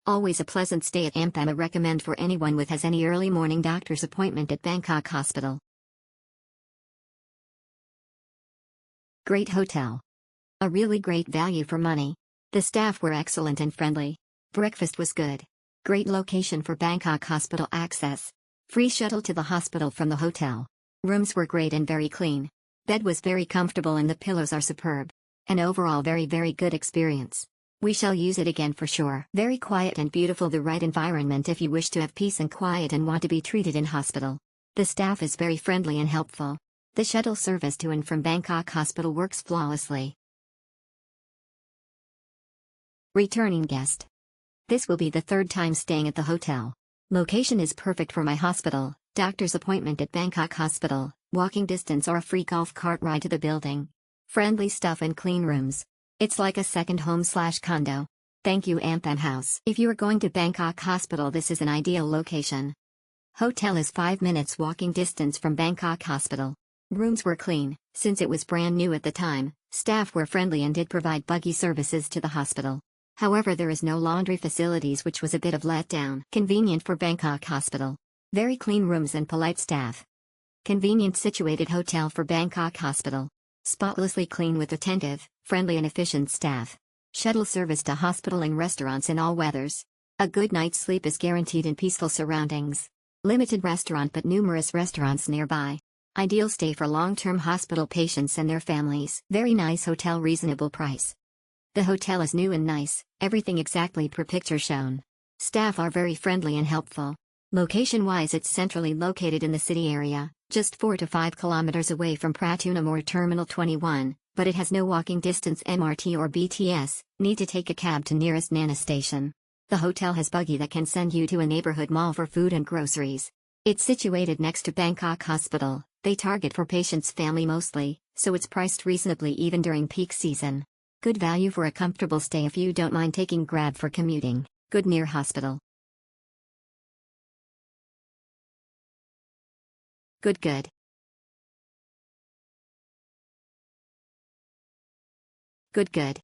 Always a pleasant stay at Ampham. I recommend for anyone with has any early morning doctor's appointment at Bangkok Hospital. Great hotel. A really great value for money. The staff were excellent and friendly. Breakfast was good. Great location for Bangkok Hospital access. Free shuttle to the hospital from the hotel. Rooms were great and very clean. Bed was very comfortable and the pillows are superb. An overall very good experience. We shall use it again for sure. Very quiet and beautiful, the right environment if you wish to have peace and quiet and want to be treated in hospital. The staff is very friendly and helpful. The shuttle service to and from Bangkok Hospital works flawlessly. Returning guest. This will be the third time staying at the hotel. Location is perfect for my hospital, doctor's appointment at Bangkok Hospital, walking distance or a free golf cart ride to the building. Friendly stuff and clean rooms. It's like a second home/condo. Thank you Ampham House. If you are going to Bangkok Hospital, this is an ideal location. Hotel is 5 minutes walking distance from Bangkok Hospital. Rooms were clean, since it was brand new at the time. Staff were friendly and did provide buggy services to the hospital. However, there is no laundry facilities, which was a bit of letdown. Convenient for Bangkok Hospital. Very clean rooms and polite staff. Convenient situated hotel for Bangkok Hospital. Spotlessly clean with attentive, friendly and efficient staff. Shuttle service to hospital and restaurants in all weathers. A good night's sleep is guaranteed in peaceful surroundings. Limited restaurant but numerous restaurants nearby. Ideal stay for long-term hospital patients and their families. Very nice hotel, reasonable price. The hotel is new and nice, everything exactly per picture shown. Staff are very friendly and helpful. Location-wise, it's centrally located in the city area, just 4 to 5 kilometers away from Pratunam or Terminal 21, but it has no walking distance MRT or BTS, need to take a cab to nearest Nana station. The hotel has buggy that can send you to a neighborhood mall for food and groceries. It's situated next to Bangkok Hospital. They target for patients' family mostly, so it's priced reasonably even during peak season. Good value for a comfortable stay if you don't mind taking Grab for commuting. Good near hospital. Good. Good.